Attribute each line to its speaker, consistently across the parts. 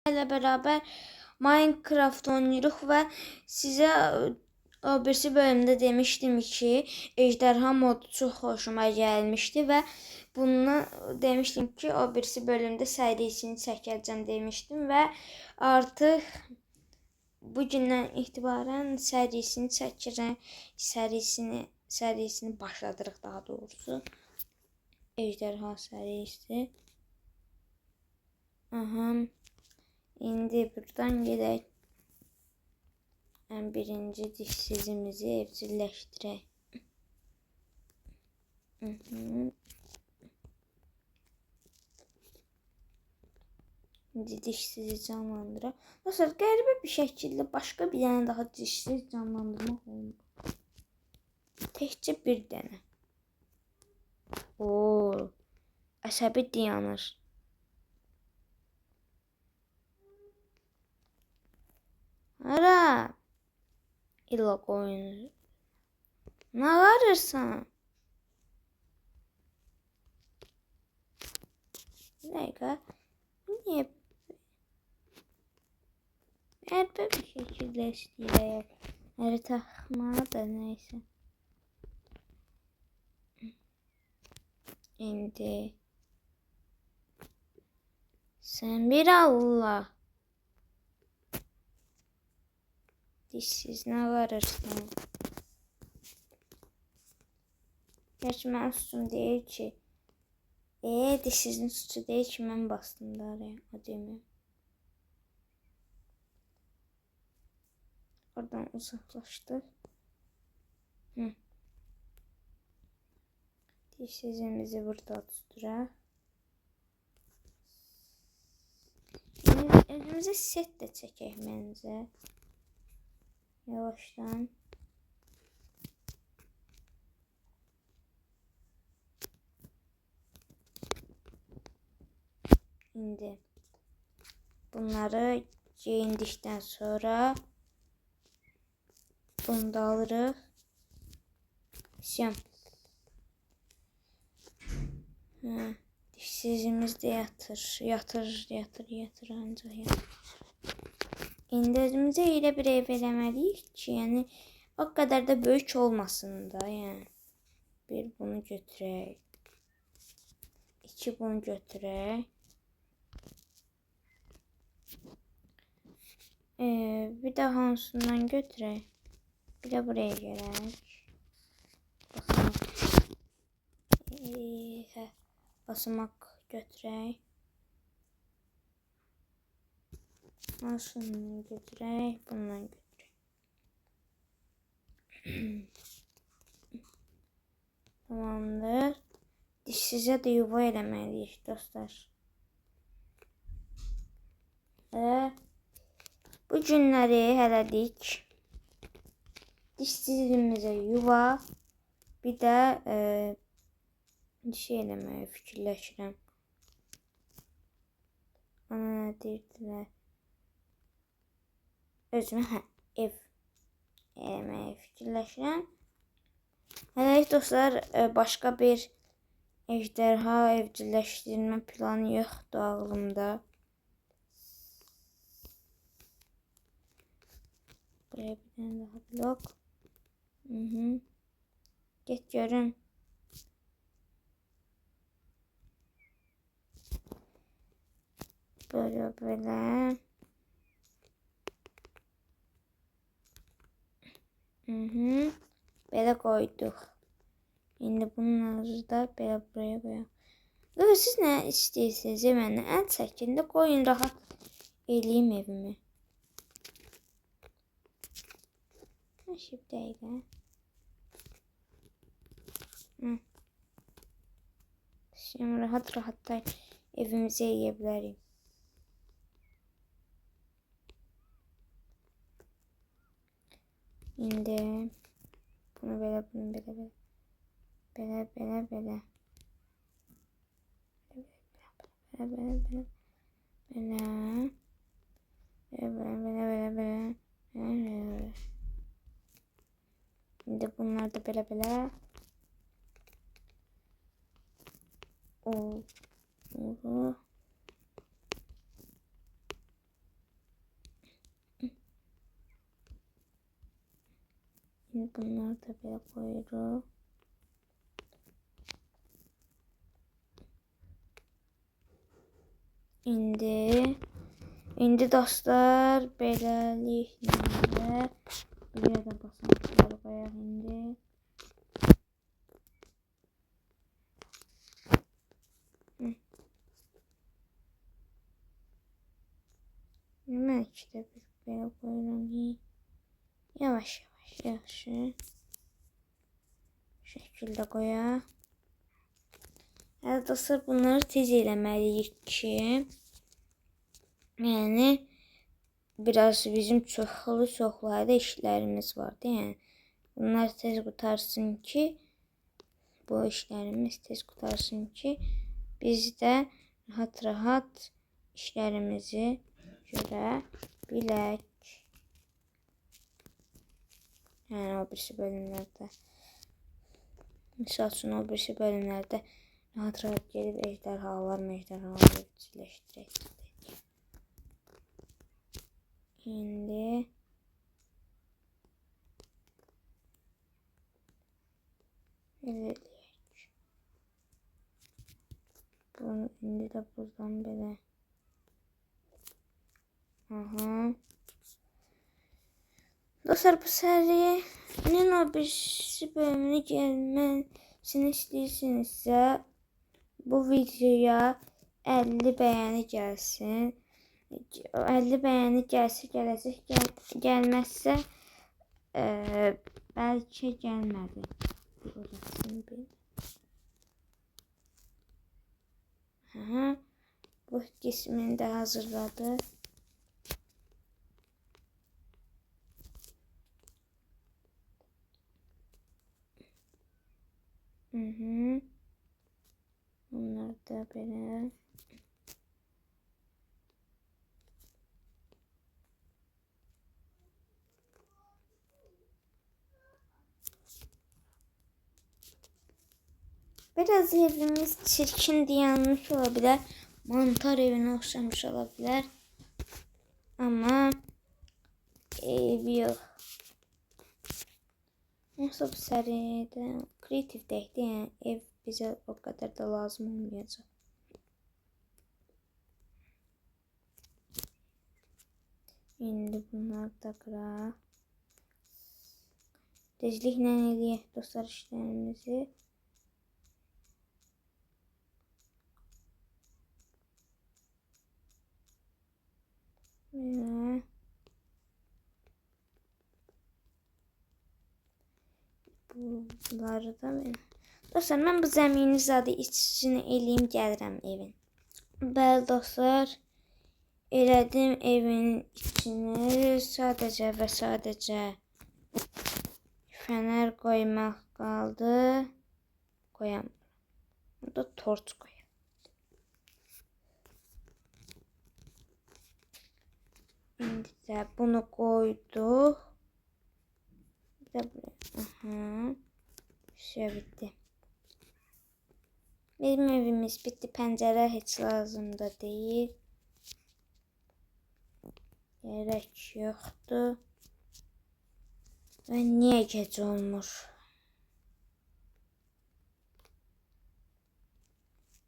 Speaker 1: ilə bərabər Minecraft oynayırıq və sizə o birisi bölümdə demişdim ki, ejderha modu çox xoşuma gəlmişdi və bunu demişdim ki, o birisi bölümdə sərisini çəkəcəm demişdim və artıq bu gündən etibarən sərisini çəkirəm. Sərisini başladırıq daha doğrusu. Ejderha sərisi. Aha. İndi buradan gedək. Birinci dişsizimizi evcilleşdirək. İndi dişsizi canlandıraq. Dostlar, qəribə bir şəkildə başqa bir dənə daha dişsiz canlandırmaq olmur. Təkcə bir dənə. Oo, əsəbi dayanır. Hara? İlla qoyun. Nə qarırsan? Bir dəqiqə. Niyə? Qəribə bir şəkildə istəyirək. Əri taxmağı da neysə. İndi. Sən bir Allah. Dişsiz nə qarırsan? Gerçi mənim suçum deyil ki. Dişsizin suçu deyil ki, mən bastım da araya. O deməyim. Oradan uzaqlaşdı. Dişsizimizi burada tuturaq. Özümüzə set də çəkək məncə. Yavaşdan. İndi bunları geyindikdən sonra bunu da alırıq. Всё. Dişsizimiz de yatır ancaq yatır. İndi özümüzə elə bir ev eləməliyik ki, yəni o qədər də böyük olmasın da, yəni. Bir bunu götürək. 2 bunu götürək. Bir də hansından götürək? Bir də buraya gələk. Basamaq götürək. Hansından götürək? Bundan götürək. Tamamdır. Dişsizə də yuva eləməliyik dostlar. Bu günləri hələlik dişsizimizə yuva, bir də şey eləməyə fikirləşirəm. Ana nə deyirdilər? Özümə ev eləməyə fikirləşirəm. Hələlik dostlar, başqa bir ejderha evcilleşdirmə planı yoxdur ağlımda. Buraya bir tane daha blok. Get görün. Böyle. Belə qoyduq. İndi bunları da belə buraya qoyaq. Siz nə istəyirsiniz? Mənə əl çəkin də qoyun, rahat eləyim evimi. Bir dəqiqə. Şimdi rahat da evimizi eləyə bilərik. İndi bunu belə, bunu belə. Belə. Belə. Şimdi bunlar da belə. Şimdi bunları da belə qoyuruq. İndi dostlar beləliklə buraya da basamakları qoyaq indi. Mən ikide bir belə qoyuram. Yavaş yaxşı. Bu şəkildə qoyaq. Dostlar bunları tez eləməliyik ki, yəni biraz bizim çoxlu işlərimiz vardı. Yəni bunlar tez qutarsın ki, bu işlərimiz tez qutarsın ki, biz də rahat işlərimizi görə bilək. Yəni o birisi bölümlərdə, misal üçün o birisi bölümlərdə rahat gedib ejderhaları evcilleşdirək. İndi eləyək. Bunu indi də buradan belə. Dostlar bu serinin o birisi bölümünü gəlməsini istəyirsinizsə bu videoya 50 bəyəni gəlsin. 50 bəyəni gələcək, gəlməzsə bəlkə gəlmədi. Bu qismini də hazırladı. Bunlar da belə. Biraz evimiz çirkin dayanmış olabilir. Mantar evine oxşamış olabilir. Ama ev yok. Nasıl bu seride kreatif değildi, yani ev bize o kadar da lazım olmayacak. Şimdi bunlar da qıraq. Tezliklə eləyək dostlar işlərimizi. Belə. Bunları da belə. Dostlar mən bu zəmini zadı içini eləyim gəlirəm evin. Bəli dostlar. Elədim evin içini, sadəcə və sadəcə fənər qoymaq qaldı. Qoyam. Burada torç qoyam. İndi də bunu qoyduq. Şey bitti. Bizim evimiz bitti. Pəncərə heç lazım da deyil. Gerek yoktu. Ve niye gece olmuş?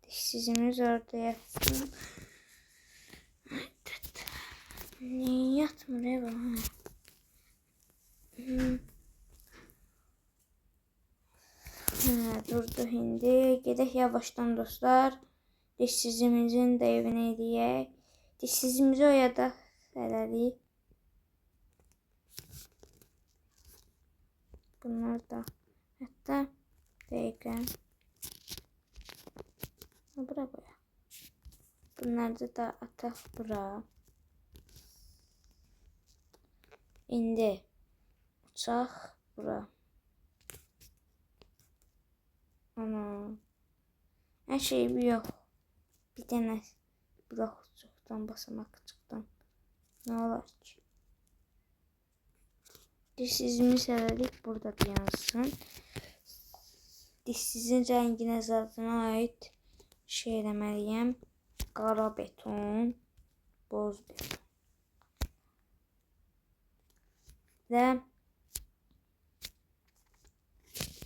Speaker 1: Dişsizimiz orada yatsın. Niye yatmır ev? Durdu hindi. Gedək yavaştan dostlar. Dişsizimizin de evine eləyək. Dişsizimizi oyadaq. Hələlik. Bunlar da hətta dəqiqə. Bura qoyaq. Bunları da ataq bura. İndi uçaq bura. Ana. Hər şey yox. Bir dənə blok çoxdan basamaq çıxdan. Ne olar ki? Dişsizimiz hələlik burada yansın. Dişsizin rənginə zatına ait şey eləməliyəm. Qara beton, boz beton. Və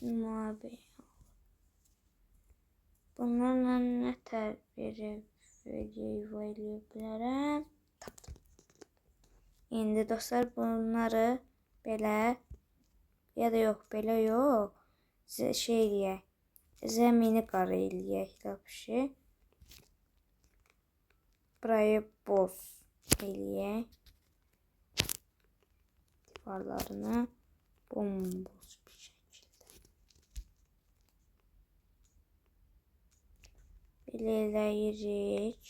Speaker 1: Mavi. Bunlarla nə təbiri video eləyə bilərəm? Tapdım. İndi dostlar bunları belə ya da yox, belə yox. Şey eləyək. Zəmini qara eləyək tapşı. Burayı boz eləyək. Divarlarını bomboz bir şəkildə. Belə eləyirik.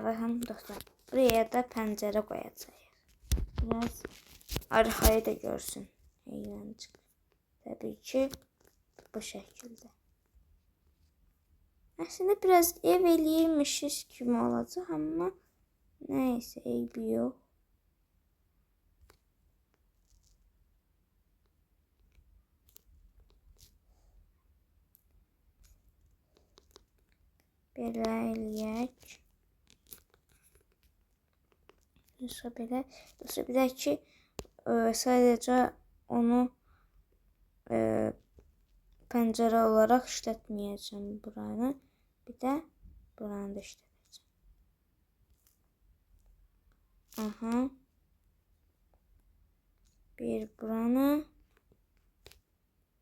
Speaker 1: Bakın dostlar, buraya da pəncərə qoyacağıq. Biraz arxayı da görsün. Eğlenceli. Tabii ki bu şəkildə. Aslında biraz ev eləyirmişiz kimi olacaq, amma neyse eybi yox. Belə eləyək. Belə. Bir də ki, sadəcə onu pəncərə olaraq işlətməyəcəm buranı. Bir də buranı da işlətəcəm. Aha. Bir buranı.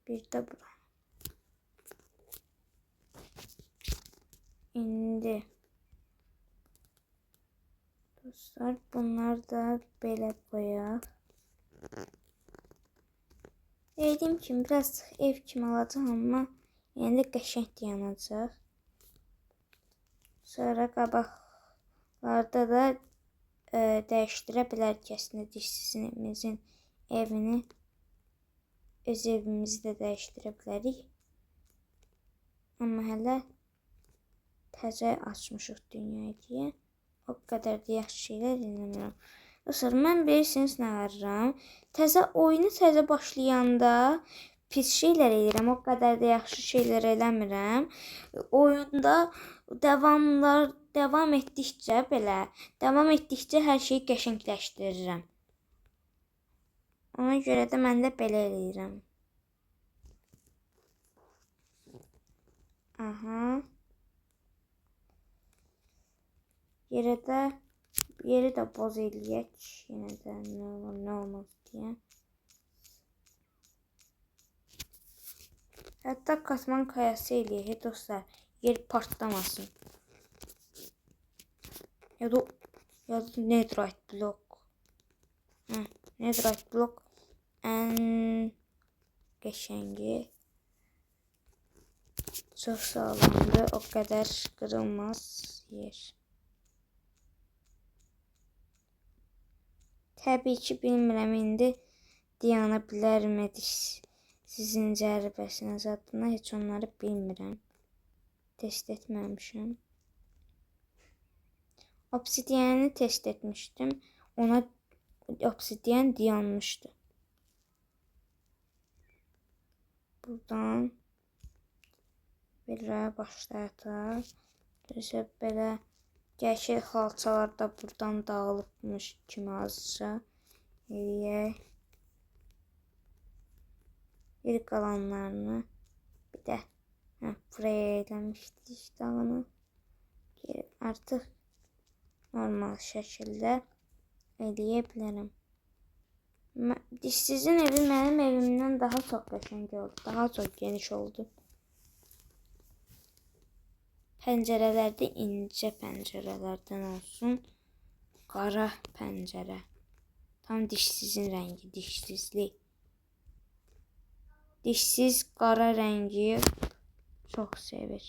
Speaker 1: Bir də buranı. İndi dostlar bunlar da belə qoyaq. Dediyim kimi biraz ev kimi alacaq, amma yəni qəşəng dayanacaq. Sonra qabaqlarda da dəyişdirə bilərik əslində dişsizimizin evini. Öz evimizi də dəyişdirə bilərik. Amma hələ təzə açmışıq dünyaya deyə. O qədər də yaxşı şeylər eləmirəm. Dostlar, mən bilirsiniz nə edirəm? Oyunu təzə başlayanda pis şeylər edirəm. O qədər də yaxşı şeylər eləmirəm. Oyunda davam etdikcə hər şeyi qəşəngləşdirirəm. Ona görə də mən də belə eləyirəm. Aha. Yeri də boz eləyək. Yenə də nə olmaz deyə. Hətta katman kayası eləyək dostlar. Yer partlamasın. Ya da netherite blok. Netherite blok ən qəşəngi. Çox sağlamdır. O qədər qırılmaz yer. Təbii ki, bilmirəm indi dayana bilərmi sizin cərbəsinə zadına, heç onları bilmirəm. Test etməmişəm. Obsidianı test etmişdim. Ona obsidian dayanmışdı. Buradan belə başlayacaq. Belə gerçək xalçalar da buradan dağılıbmış kimi azca eləyək. Bir qalanlarını bir də buraya eləmişdik dağını. Artıq normal şəkildə eləyə bilərəm. Dişsizin evi mənim evimdən daha çox qəşəng oldu. Daha çox geniş oldu. Pəncərələr də incə pəncərələrdən olsun. Qara pəncərə. Tam dişsizin rəngi, dişsizlik. Dişsiz qara rəngi çox sevir.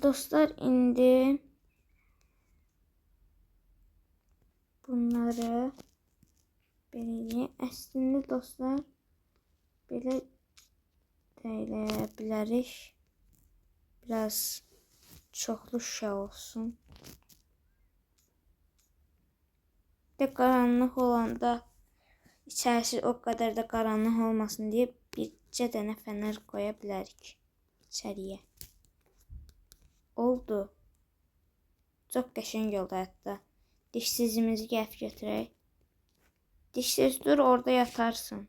Speaker 1: Dostlar, indi bunları belə əslində dostlar belə də eləyə bilərik. Biraz çoxlu şüşə olsun. Bir də qaranlıq olanda içərisi o qədər də qaranlıq olmasın deyə bircə dənə fənər qoya bilərik içəriyə. Oldu. Çox qəşəng oldu hətta. Dişsizimizi gəlib götürək. Dişsiz dur, orada yatarsın.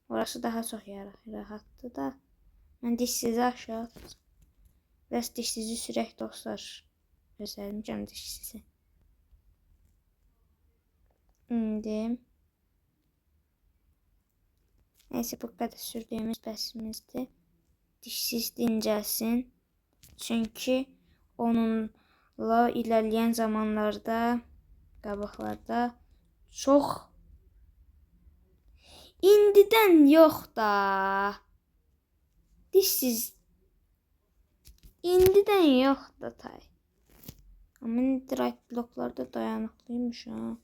Speaker 1: Orası daha çox rahatdır da. Mən dişsizi aşağı atacağım. Biraz dişsizi sürək dostlar. Özəlməyəcəm dişsizi. İndi. Neyse, bu qədər sürdüyümüz bəsimizdir. Dişsiz dincəlsin. Çünki onunla ilerleyen zamanlarda, qabaqlarda çox indidən yox da. Dişsiz indidən yox da tay. Amma right bloklarda dayanıqlıymış ha.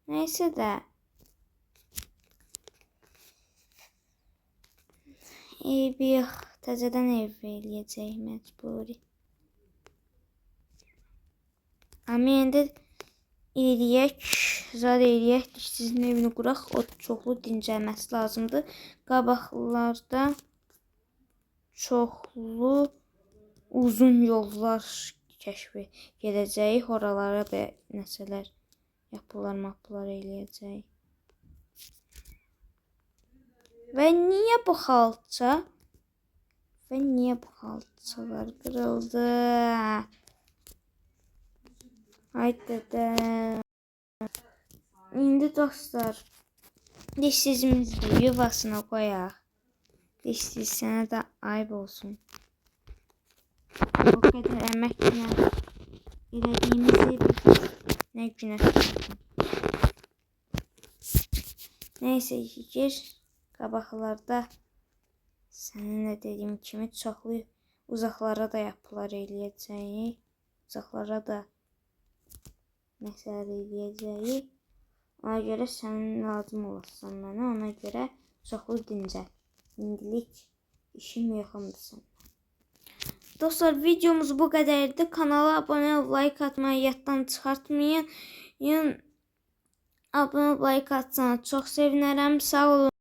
Speaker 1: Neyse də. Eybi yox. Təzədən ev eləyəcək məcburi. Amma indi eləyək, zad eləyək, dişsizin evini quraq, o çoxlu dincəlməsi lazımdır. Qabaqlarda çoxlu uzun yollar kəşf edəcəyik, oralara da nəsələr yapılar eləyəcək. Və niyə bu xalça? Və niyə bu xalçalar qırıldı? Haydi də. İndi dostlar, dişsizimizi yuvasına qoyaq. Dişsiz, sənə də ayıb olsun. O qədər əməklə elədiyimizi nə günə tutdun. Neyse, gir qabaqlarda. Sənin də dediyim kimi çoxlu uzaqlara da yapılar eləyəcəyik. Uzaqlara da məsələ eləyəcəyik. Ona görə sənin lazım olasın mənə. Ona görə çoxlu dincəl. İndilik işim yoxumdur səndən. Dostlar, videomuz bu qədərdir. Kanala abunə olub, like atmayı yaddan çıxartmayın. Abunə olub, like atsanız çox sevinərəm. Sağ olun.